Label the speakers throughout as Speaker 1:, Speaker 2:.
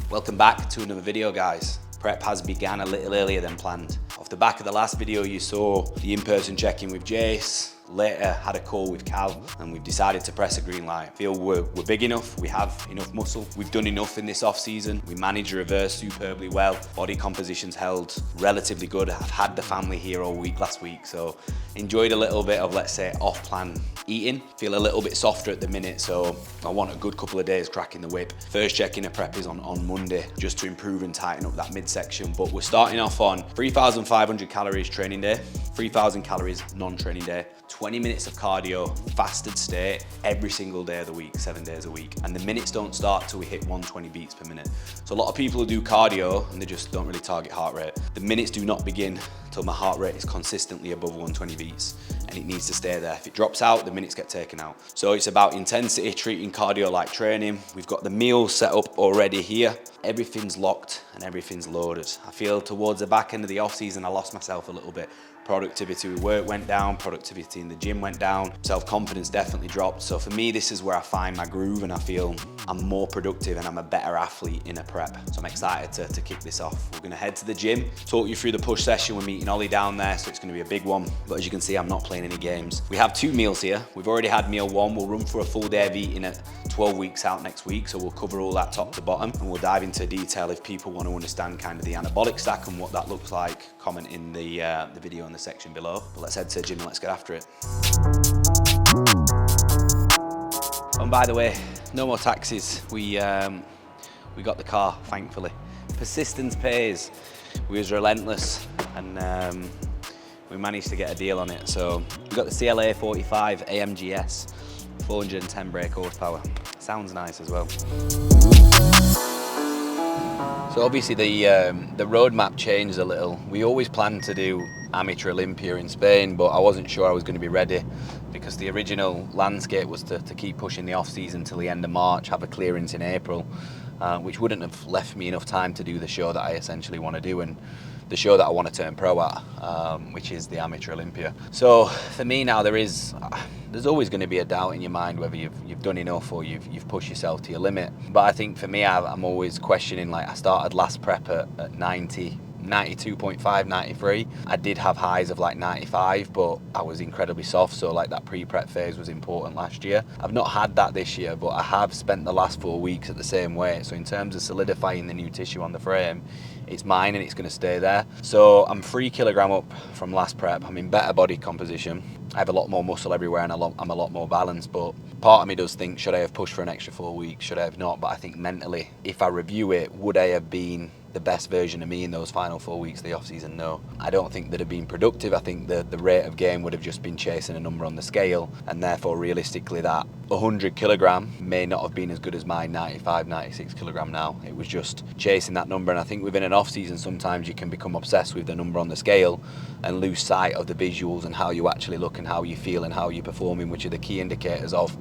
Speaker 1: Welcome back to another video, guys. Prep has begun a little earlier than planned. Off the back of the last video, you saw the in-person check-in with Jace. Later had a call with Cal and we've decided to press a green light. Feel we're big enough, we have enough muscle, we've done enough in this off season, we manage reverse superbly well, body composition's held relatively good. I've had the family here all week last week, so enjoyed a little bit of, let's say, off-plan eating. Feel a little bit softer at the minute, so I want a good couple of days cracking the whip. First check-in of prep is on Monday, just to improve and tighten up that midsection, but we're starting off on 3,500 calories training day, 3,000 calories non-training day, 20 minutes of cardio, fasted state, every single day of the week, 7 days a week. And the minutes don't start till we hit 120 beats per minute. So a lot of people who do cardio and they just don't really target heart rate. The minutes do not begin till my heart rate is consistently above 120 beats, and it needs to stay there. If it drops out, the minutes get taken out. So it's about intensity, treating cardio like training. We've got the meals set up already here. Everything's locked and everything's loaded. I feel towards the back end of the off season, I lost myself a little bit. Productivity with work went down, productivity in the gym went down, self-confidence definitely dropped. So for me, this is where I find my groove and I feel I'm more productive and I'm a better athlete in a prep. So I'm excited to kick this off. We're gonna head to the gym, talk you through the push session. We're meeting Ollie down there, so it's gonna be a big one. But as you can see, I'm not playing any games. We have 2 meals here. We've already had meal 1. We'll run for a full day of eating at 12 weeks out next week. So we'll cover all that top to bottom and we'll dive into detail if people want to understand kind of the anabolic stack and what that looks like. Comment in the video in the section below. But let's head to the gym and let's get after it. And by the way, no more taxis. We got the car, thankfully. Persistence pays. We was relentless and we managed to get a deal on it. So we got the CLA 45 AMGS, 410 brake horsepower. Sounds nice as well. So obviously the roadmap changed a little. We always planned to do Amateur Olympia in Spain, but I wasn't sure I was going to be ready because the original landscape was to keep pushing the off season till the end of March, have a clearance in April, which wouldn't have left me enough time to do the show that I essentially want to do and the show that I want to turn pro at, which is the Amateur Olympia. So for me now, there's always going to be a doubt in your mind whether you've done enough or you've pushed yourself to your limit. But I think for me, I'm always questioning. Like I started last prep at 90. 92.5, 93. I did have highs of like 95, but I was incredibly soft, so like that pre-prep phase was important last year. I've not had that this year, but I have spent the last 4 weeks at the same weight. So in terms of solidifying the new tissue on the frame, it's mine and it's going to stay there. So I'm 3 kilogram up from last prep. I'm in better body composition. I have a lot more muscle everywhere and I'm a lot more balanced, but part of me does think, should I have pushed for an extra 4 weeks? Should I have not? But I think mentally, if I review it, would I have been the best version of me in those final 4 weeks of the off season? No. I don't think that have been productive. I think the rate of gain would have just been chasing a number on the scale, and therefore realistically that 100 kilogram may not have been as good as my 95, 96 kilogram now. It was just chasing that number, and I think within an off season sometimes you can become obsessed with the number on the scale and lose sight of the visuals and how you actually look and how you feel and how you're performing, which are the key indicators of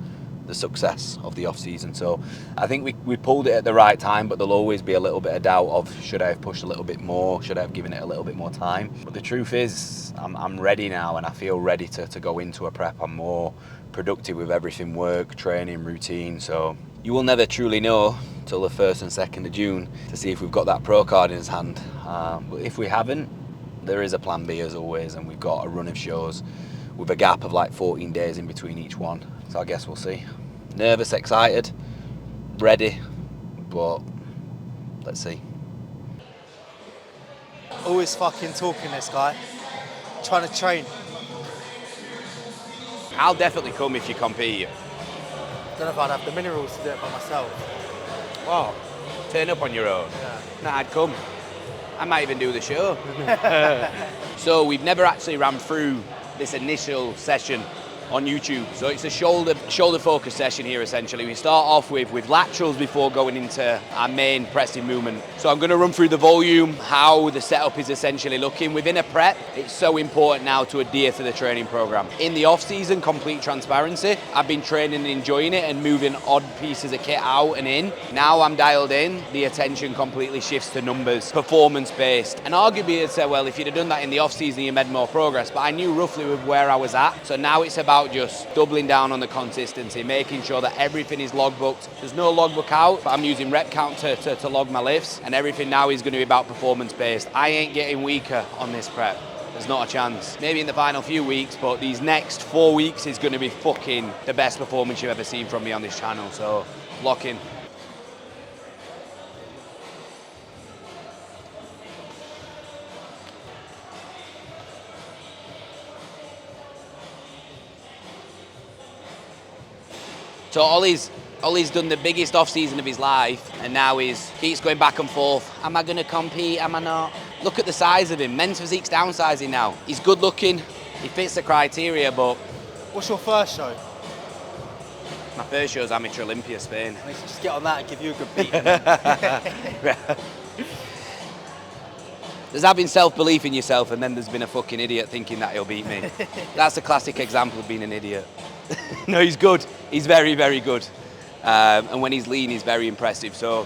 Speaker 1: the success of the off season. So I think we pulled it at the right time, but there'll always be a little bit of doubt of should I have pushed a little bit more, should I have given it a little bit more time. But the truth is I'm ready now and I feel ready to go into a prep. I'm more productive with everything, work, training, routine. So you will never truly know till the 1st and 2nd of June to see if we've got that pro card in his hand. But if we haven't, there is a plan B as always, and we've got a run of shows with a gap of like 14 days in between each one. So I guess we'll see. Nervous, excited, ready, but let's see.
Speaker 2: Always fucking talking, this guy. Trying to train.
Speaker 1: I'll definitely come if you compete.
Speaker 2: Don't know if I'd have the minerals to do it by myself.
Speaker 1: Wow, turn up on your own?
Speaker 2: Yeah.
Speaker 1: Nah, I'd come. I might even do the show. So we've never actually ran through this initial session on YouTube. So it's a shoulder focus session here essentially. We start off with laterals before going into our main pressing movement. So I'm going to run through the volume, how the setup is essentially looking. Within a prep, it's so important now to adhere to the training program. In the off season, complete transparency, I've been training and enjoying it and moving odd pieces of kit out and in. Now I'm dialed in, the attention completely shifts to numbers, performance based. And arguably you'd say, well, if you'd have done that in the off season, you made more progress, but I knew roughly where I was at. So now it's about about just doubling down on the consistency, making sure that everything is logbooked. There's no logbook out, but I'm using rep count to log my lifts, and everything now is going to be about performance-based. I ain't getting weaker on this prep. There's not a chance. Maybe in the final few weeks, but these next 4 weeks is going to be fucking the best performance you've ever seen from me on this channel, so lock in. So Ollie's done the biggest off-season of his life, and now he keeps going back and forth. Am I going to compete? Am I not? Look at the size of him. Men's physique's downsizing now. He's good looking. He fits the criteria, but...
Speaker 2: What's your first show?
Speaker 1: My first show is Amateur Olympia, Spain.
Speaker 2: I need to just get on that and give you a good beat.
Speaker 1: There's having self-belief in yourself, and then there's been a fucking idiot thinking that he'll beat me. That's a classic example of being an idiot. No, he's good. He's very, very good. And when he's lean, he's very impressive. So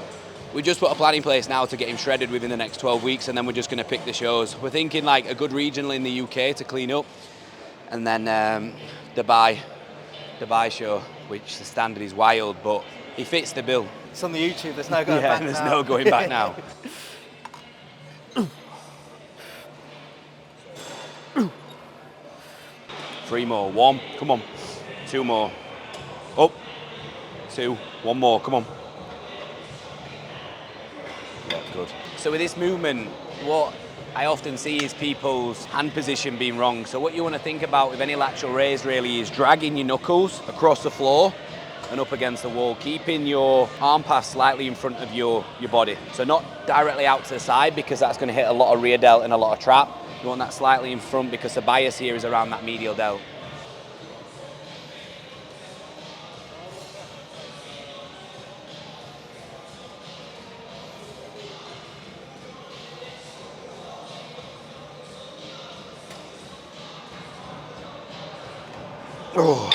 Speaker 1: we just put a plan in place now to get him shredded within the next 12 weeks, and then we're just going to pick the shows. We're thinking like a good regional in the UK to clean up, and then Dubai show, which the standard is wild, but he fits the bill.
Speaker 2: It's on the YouTube, there's no going back now.
Speaker 1: There's no going back now. Three more, one, come on. Two more, up, two, one more, come on. Yeah, good. So with this movement, what I often see is people's hand position being wrong. So what you want to think about with any lateral raise really is dragging your knuckles across the floor and up against the wall, keeping your arm pass slightly in front of your body. So not directly out to the side, because that's going to hit a lot of rear delt and a lot of trap. You want that slightly in front because the bias here is around that medial delt. Oh.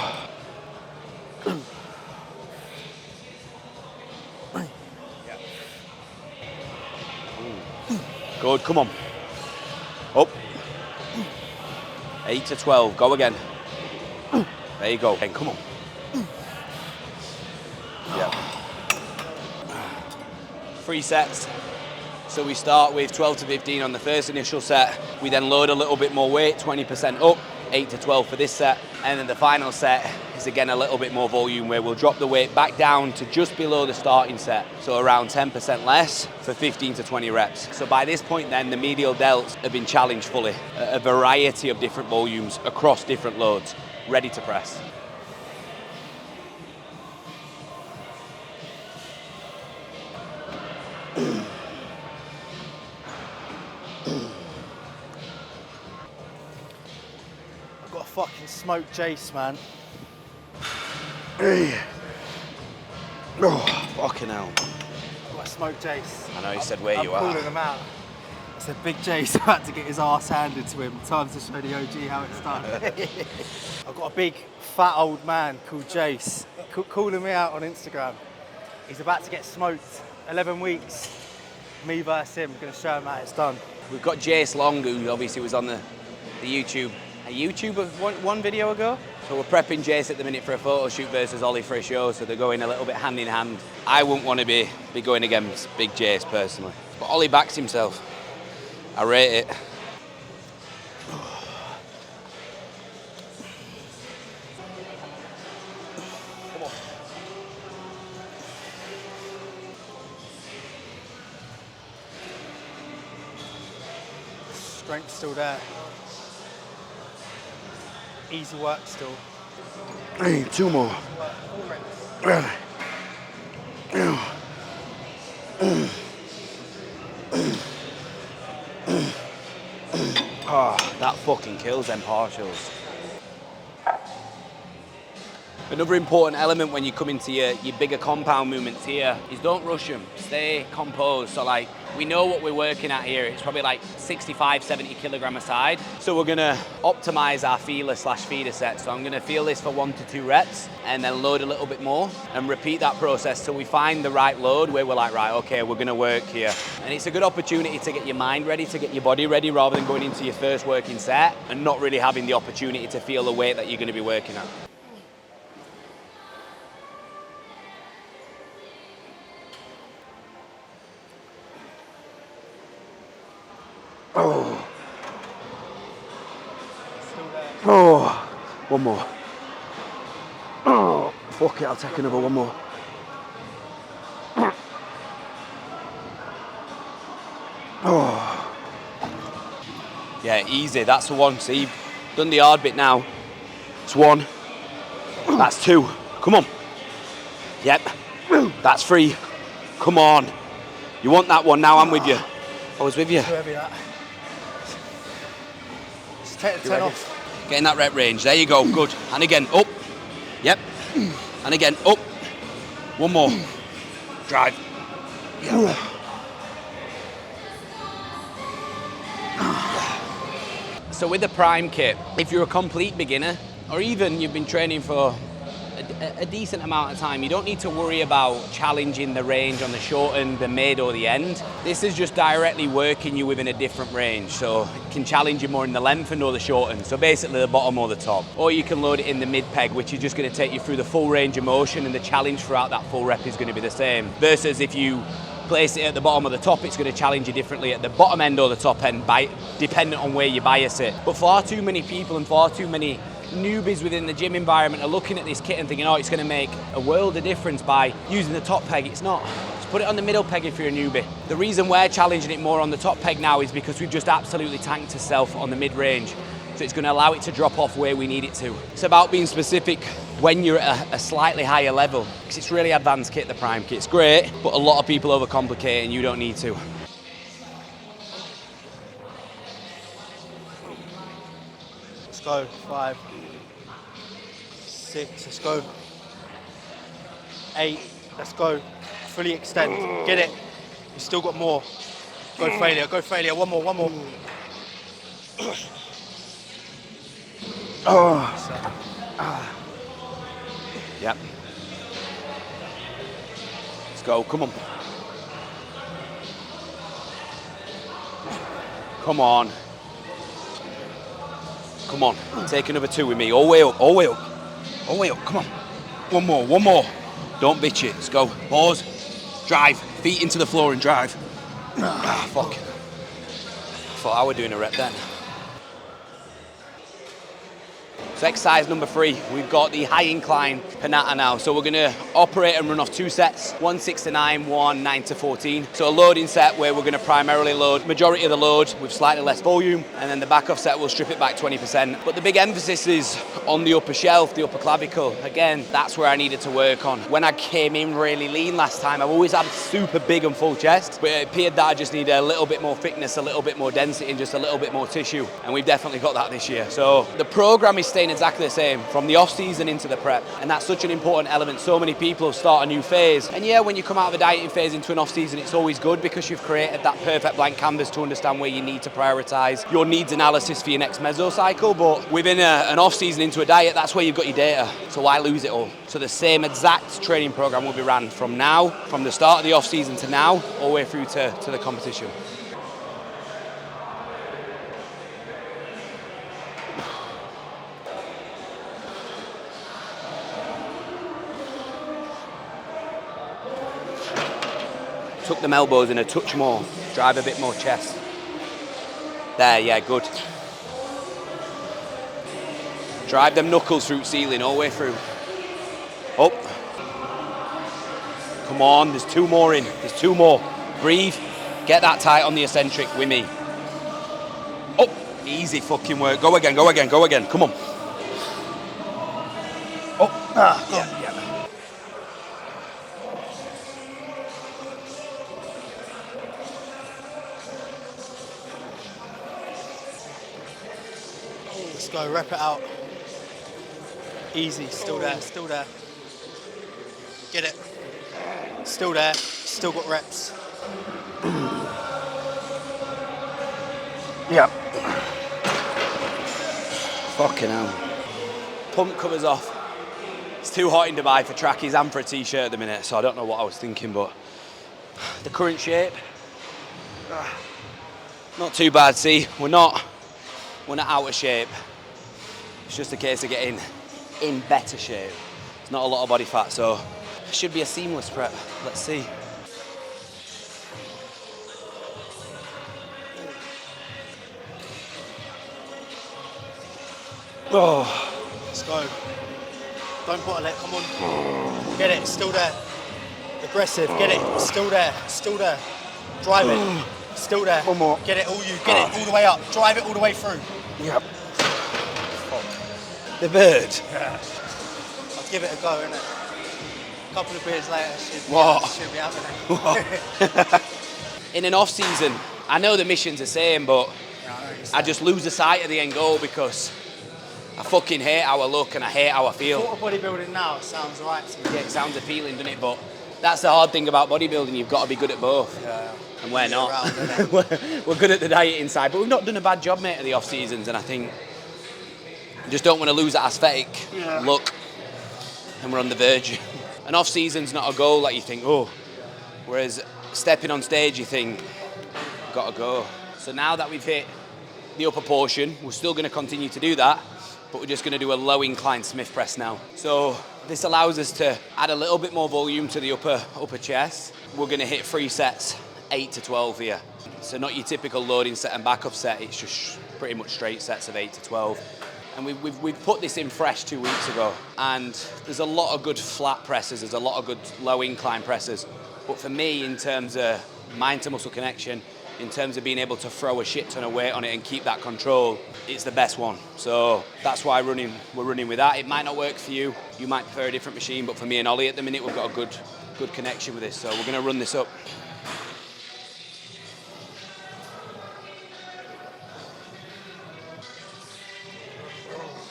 Speaker 1: Good, come on. Up. 8 to 12, go again. There you go, and come on. Yeah. 3 sets. So we start with 12 to 15 on the first initial set. We then load a little bit more weight, 20% up, 8 to 12 for this set. And then the final set is again a little bit more volume, where we'll drop the weight back down to just below the starting set. So around 10% less for 15 to 20 reps. So by this point then, the medial delts have been challenged fully. A variety of different volumes across different loads, ready to press.
Speaker 2: Fucking smoked Jace, man.
Speaker 1: Hey. Oh, fucking hell.
Speaker 2: I've got a smoked Jace.
Speaker 1: I know you said where you are.
Speaker 2: I'm calling him out. I said Big Jace about to get his arse handed to him. Time to show the OG how it's done. I've got a big fat old man called Jace calling me out on Instagram. He's about to get smoked. 11 weeks. Me versus him. I'm going to show him how it's done.
Speaker 1: We've got Jace Long, who obviously was on the YouTube. A YouTube of one video ago. So we're prepping Jace at the minute for a photo shoot versus Ollie for a show, so they're going a little bit hand in hand. I wouldn't want to be going against Big Jace personally, but Ollie backs himself. I rate it. Come on.
Speaker 2: Strength's still there. Easy work still.
Speaker 1: Hey, 2 more. Oh, that fucking kills them partials. Another important element when you come into your bigger compound movements here is don't rush them, stay composed. So like, we know what we're working at here. It's probably like 65, 70 kilogram a side. So we're gonna optimize our feeler / feeder set. So I'm gonna feel this for 1 to 2 reps and then load a little bit more and repeat that process till we find the right load where we're like, right, okay, we're gonna work here. And it's a good opportunity to get your mind ready, to get your body ready, rather than going into your first working set and not really having the opportunity to feel the weight that you're gonna be working at. Oh. Oh, one more. Oh, fuck it, I'll take another one more. Oh. Yeah, easy, that's the one. See, you've done the hard bit now. It's 1. That's 2. Come on. Yep. That's 3. Come on. You want that one now? I'm with you. I was with you.
Speaker 2: Too heavy, that. Just take the 10 off.
Speaker 1: Get in that rep range. There you go. Good. And again, up. Yep. And again, up. One more. Drive. Yep. So with the Prime kit, if you're a complete beginner, or even you've been training for a decent amount of time, you don't need to worry about challenging the range on the short end, the mid or the end. This is just directly working you within a different range. So it can challenge you more in the length end or the short end. So basically the bottom or the top. Or you can load it in the mid peg, which is just going to take you through the full range of motion, and the challenge throughout that full rep is going to be the same. Versus if you place it at the bottom or the top, it's going to challenge you differently at the bottom end or the top end, dependent on where you bias it. But far too many people and far too many newbies within the gym environment are looking at this kit and thinking, oh, it's going to make a world of difference by using the top peg. It's not. Just put it on the middle peg if you're a newbie. The reason we're challenging it more on the top peg now is because we've just absolutely tanked ourselves on the mid-range. So it's going to allow it to drop off where we need it to. It's about being specific when you're at a slightly higher level, because it's really advanced kit, the Prime kit. It's great, but a lot of people overcomplicate it and you don't need to.
Speaker 2: Let's go. 5, 6, let's go. 8, let's go. Fully extend. Get it. You've still got more. Go failure, go failure. One more, one more.
Speaker 1: Yep. Let's go, come on. Come on. Come on, take another 2 with me. All the way up, all the way up. All the way up, come on. One more, one more. Don't bitch it, let's go. Pause, drive, feet into the floor and drive. Fuck. Thought I were doing a rep then. So exercise number 3, we've got the high incline Panata now. So we're gonna operate and run off 2 sets, one 6 to 9, one 9 to 14. So a loading set where we're gonna primarily load majority of the load with slightly less volume, and then the back off set we'll strip it back 20%. But the big emphasis is on the upper shelf, the upper clavicle. Again, that's where I needed to work on. When I came in really lean last time, I've always had a super big and full chest, but it appeared that I just needed a little bit more thickness, a little bit more density, and just a little bit more tissue. And we've definitely got that this year. So the program is staying exactly the same from the off season into the prep, and that's such an important element. So many people start a new phase, and yeah, when you come out of a dieting phase into an off season, it's always good because you've created that perfect blank canvas to understand where you need to prioritize your needs analysis for your next mesocycle. But within an off season into a diet, that's where you've got your data, so why lose it all? So the same exact training program will be ran from now, from the start of the off season to now, all the way through to the competition. Tuck them elbows in a touch more, drive a bit more chest. There, yeah, good. Drive them knuckles through ceiling all the way through. Up. Come on, there's 2 more in, there's 2 more. Breathe, get that tight on the eccentric with me. Up, easy fucking work. Go again, go again, go again, come on. Up, yeah.
Speaker 2: Let's go, rep it out. Easy, still there, still there. Get it. Still there, still got reps.
Speaker 1: Yep. Fucking hell. Pump covers off. It's too hot in Dubai for trackies and for a t-shirt at the minute, so I don't know what I was thinking, but the current shape, not too bad. See, we're not out of shape. It's just a case of getting in better shape. It's not a lot of body fat, so it should be a seamless prep. Let's see. Oh.
Speaker 2: Let's go. Don't bottle it, come on. Get it, still there. Aggressive, get it, still there, still there. Drive it, still there.
Speaker 1: One more.
Speaker 2: Get it, get it all the way up. Drive it all the way through.
Speaker 1: Yep. The bird.
Speaker 2: Yeah. I'll give it a go, innit? A couple of beers later, should be happening.
Speaker 1: In an off season, I know the mission's the same, but I just lose the sight of the end goal because I fucking hate how I look and I hate how I feel.
Speaker 2: Sort of bodybuilding now sounds right to me.
Speaker 1: Yeah, it sounds appealing, doesn't it? But that's the hard thing about bodybuilding. You've got to be good at both. Yeah. And we're not.
Speaker 2: Around,
Speaker 1: we're good at the dieting side, but we've not done a bad job, mate, at the off seasons. And I think we just don't want to lose that aesthetic look. And we're on the verge. An off season's not a goal like you think, oh. Whereas stepping on stage, you think, got to go. So now that we've hit the upper portion, we're still going to continue to do that, but we're just going to do a low incline Smith press now. So this allows us to add a little bit more volume to the upper chest. We're going to hit 3 sets, 8 to 12 here. So not your typical loading set and back up set, it's just pretty much straight sets of 8 to 12. And we've put this in fresh 2 weeks ago, and there's a lot of good flat presses, there's a lot of good low incline presses. But for me, in terms of mind to muscle connection, in terms of being able to throw a shit ton of weight on it and keep that control, it's the best one. So that's why we're running with that. It might not work for you. You might prefer a different machine, but for me and Ollie at the minute, we've got a good connection with this. So we're gonna run this up.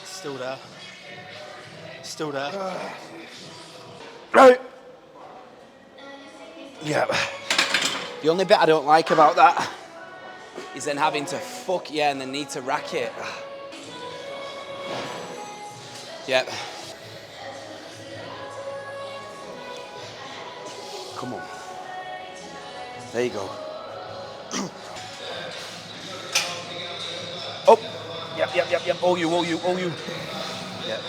Speaker 2: Still there. Still there.
Speaker 1: Right. Yeah. The only bit I don't like about that is then having to and then need to rack it. Yep. Come on. There you go. Oh. Yep. All you. Yep.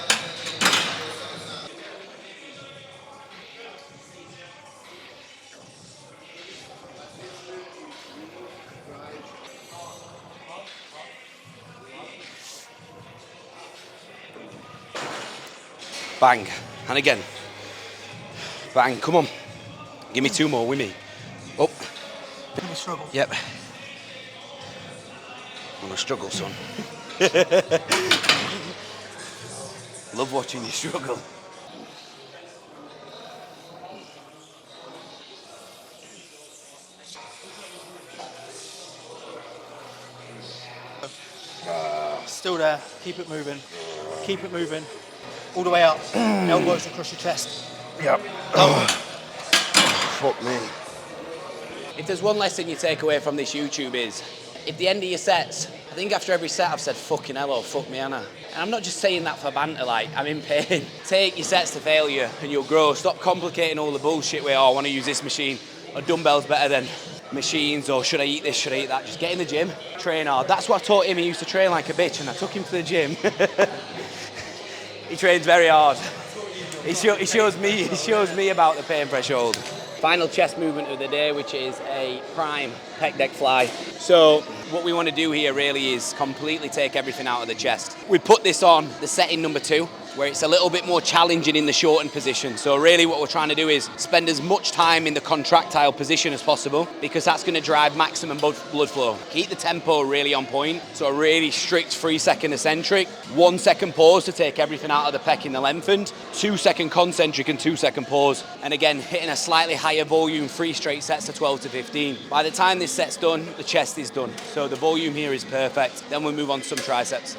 Speaker 1: Bang. And again. Bang. Come on. Give me 2 more with me. Oh.
Speaker 2: I'm gonna struggle.
Speaker 1: Yep. I'm gonna struggle, son. Love watching you struggle.
Speaker 2: Still there. Keep it moving. Keep it moving. All the way up. Elbows across your chest.
Speaker 1: Yep. Fuck me. If there's one lesson you take away from this YouTube is, if the end of your sets, I think after every set I've said fucking hell or fuck me Anna. And I'm not just saying that for banter, like, I'm in pain. Take your sets to failure and you'll grow. Stop complicating all the bullshit where, oh, I want to use this machine, or dumbbells better than machines, or should I eat this, should I eat that? Just get in the gym, train hard. That's what I taught him. He used to train like a bitch and I took him to the gym. He trains very hard. He shows me about the pain threshold. Final chest movement of the day, which is a prime pec deck fly. So what we want to do here really is completely take everything out of the chest. We put this on the setting number 2, where it's a little bit more challenging in the shortened position. So really what we're trying to do is spend as much time in the contractile position as possible, because that's going to drive maximum blood flow. Keep the tempo really on point. So a really strict 3-second eccentric, 1 second pause to take everything out of the pec in the lengthened, 2-second concentric and 2-second pause. And again, hitting a slightly higher volume, 3 straight sets to 12 to 15. By the time this set's done, the chest is done. So the volume here is perfect. Then we'll move on to some triceps.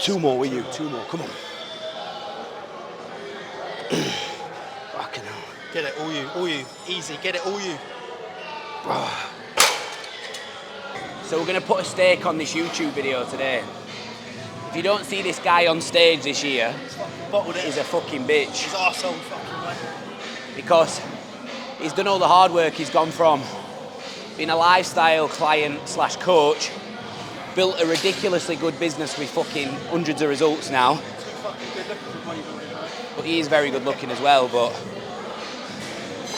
Speaker 1: 2 more with you, 2 more, come on. Fucking hell.
Speaker 2: Get it, all you. Easy, get it, all you.
Speaker 1: So we're gonna put a stake on this YouTube video today. If you don't see this guy on stage this year, he's a fucking bitch.
Speaker 2: His arsehole fucking way.
Speaker 1: Because he's done all the hard work. He's gone from being a lifestyle client / coach, built a ridiculously good business with fucking hundreds of results now. But he is very good looking as well, but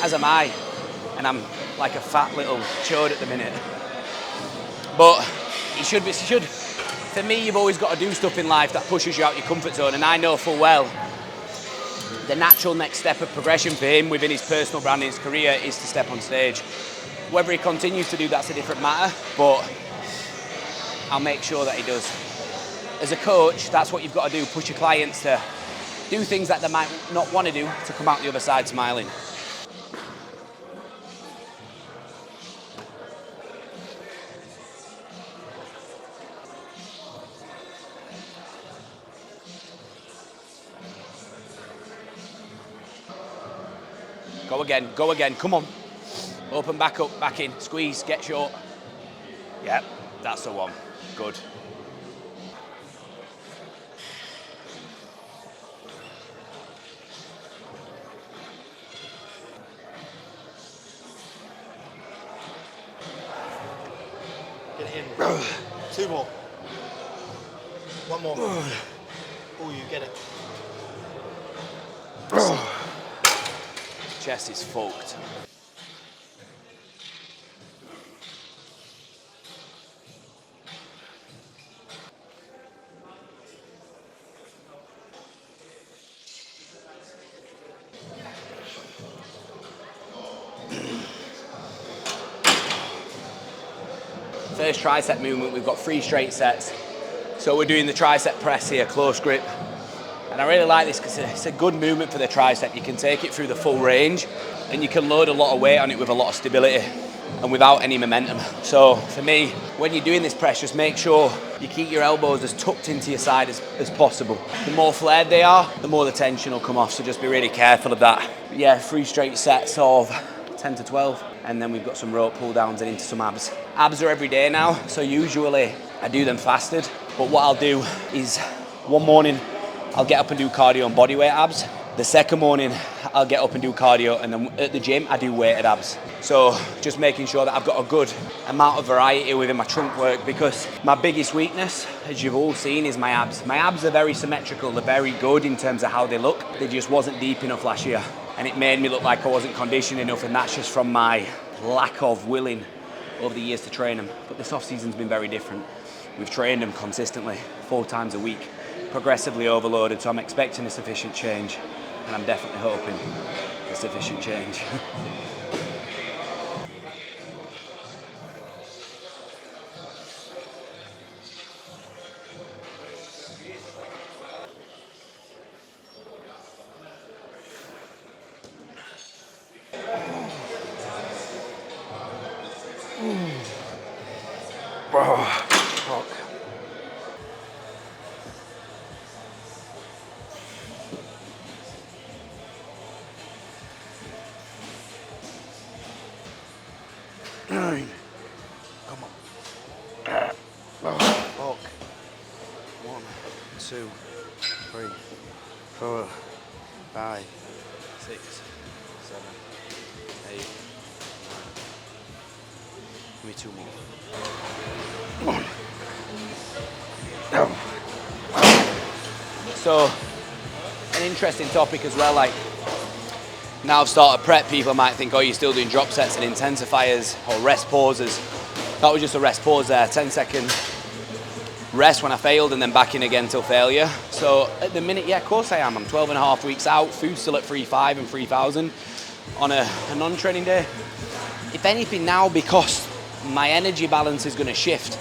Speaker 1: as am I. And I'm like a fat little chode at the minute. But he should. For me, you've always got to do stuff in life that pushes you out your comfort zone, and I know full well the natural next step of progression for him within his personal brand, his career, is to step on stage. Whether he continues to do that's a different matter, but I'll make sure that he does. As a coach, that's what you've got to do, push your clients to do things that they might not want to do to come out the other side smiling. Go again, come on. Open back up, back in, squeeze, get short. Yep, that's the one, good.
Speaker 2: Get it in. 2 more. 1 more. All you, get it.
Speaker 1: Chest is fucked. First tricep movement, we've got 3 straight sets. So we're doing the tricep press here, close grip. And I really like this because it's a good movement for the tricep. You can take it through the full range and you can load a lot of weight on it with a lot of stability and without any momentum. So for me, when you're doing this press, just make sure you keep your elbows as tucked into your side as possible. The more flared they are, the more the tension will come off. So just be really careful of that. But yeah, 3 straight sets of 10 to 12. And then we've got some rope pull downs and into some abs. Abs are every day now. So usually I do them fasted. But what I'll do is one morning, I'll get up and do cardio and bodyweight abs. The second morning, I'll get up and do cardio, and then at the gym, I do weighted abs. So just making sure that I've got a good amount of variety within my trunk work, because my biggest weakness, as you've all seen, is my abs. My abs are very symmetrical, they're very good in terms of how they look. They just wasn't deep enough last year, and it made me look like I wasn't conditioned enough, and that's just from my lack of willing over the years to train them. But this off-season's been very different. We've trained them consistently, 4 times a week, progressively overloaded, so I'm expecting a sufficient change, and I'm definitely hoping a sufficient change. Fuck. Come on. Fuck. 1, 2, 3, 4, 5, 6, 7, 8, 9. Give me 2 more. So, an interesting topic as well, like, now I've started prep, people might think, oh, you're still doing drop sets and intensifiers or rest pauses. That was just a rest pause there, 10-second rest when I failed and then back in again till failure. So at the minute, yeah, of course I am. I'm 12 and a half weeks out, food's still at 3,500 and 3,000 on a non-training day. If anything now, because my energy balance is going to shift,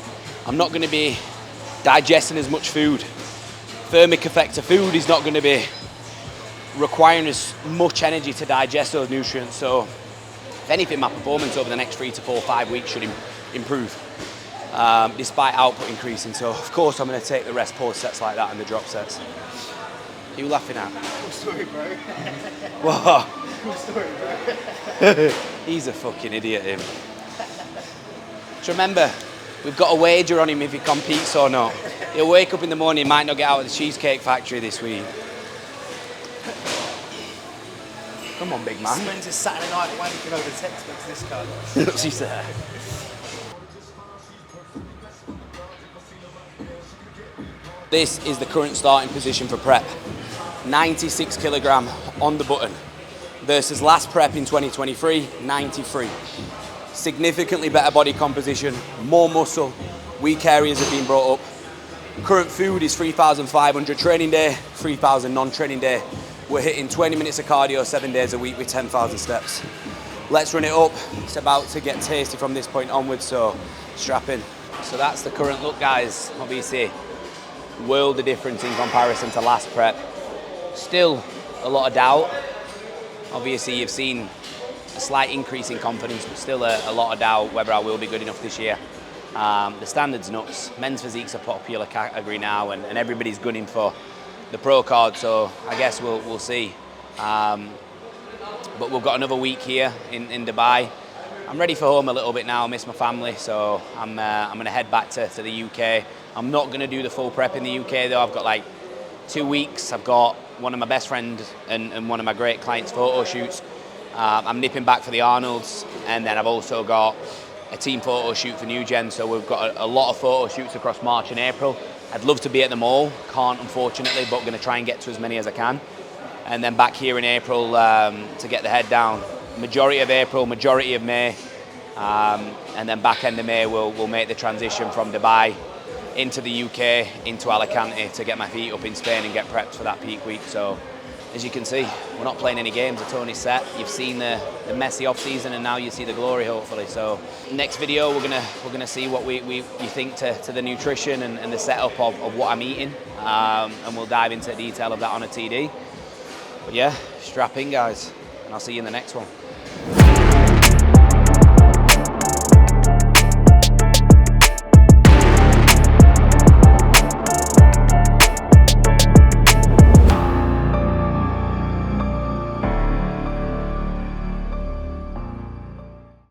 Speaker 1: I'm not going to be digesting as much food. Thermic effect of food is not going to be requiring as much energy to digest those nutrients. So if anything, my performance over the next 3 to 4, 5 weeks should improve. despite output increasing. So of course I'm going to take the rest pause sets like that and the drop sets. Who are you laughing at?
Speaker 2: Cool story, bro.
Speaker 1: Whoa.
Speaker 2: Cool story, bro.
Speaker 1: He's a fucking idiot, him. Just remember, we've got a wager on him if he competes or not. He'll wake up in the morning, he might not get out of the Cheesecake Factory this week. Come on, big man.
Speaker 2: Spends his Saturday night wanking over textbooks, this guy.
Speaker 1: What's he say? This is the current starting position for prep. 96 kilogram on the button versus last prep in 2023, 93. Significantly better body composition, more muscle, weak areas have been brought up. Current food is 3,500 training day, 3,000 non-training day. We're hitting 20 minutes of cardio 7 days a week with 10,000 steps. Let's run it up. It's about to get tasty from this point onwards, so strap in. So that's the current look, guys. Obviously, world of difference in comparison to last prep. Still a lot of doubt. Obviously, you've seen a slight increase in confidence, but still a lot of doubt whether I will be good enough this year. The standard's nuts. Men's physique's a popular category now, and everybody's gunning for the pro card, so I guess we'll see. But we've got another week here in Dubai. I'm ready for home a little bit now. I miss my family, so I'm going to head back to the UK. I'm not going to do the full prep in the UK though. I've got like 2 weeks. I've got one of my best friends and one of my great clients' photo shoots. I'm nipping back for the Arnolds, and then I've also got a team photo shoot for New Gen, so we've got a lot of photo shoots across March and April. I'd love to be at them all, can't unfortunately, but I'm going to try and get to as many as I can. And then back here in April to get the head down. Majority of April, majority of May, and then back end of May we'll make the transition from Dubai into the UK, into Alicante to get my feet up in Spain and get prepped for that peak week. So as you can see, we're not playing any games, the tone is set. You've seen the messy off season, and now you see the glory hopefully. So next video we're gonna see what we think to the nutrition and the setup of what I'm eating, and we'll dive into detail of that on a TD. But yeah, strap in guys, and I'll see you in the next one.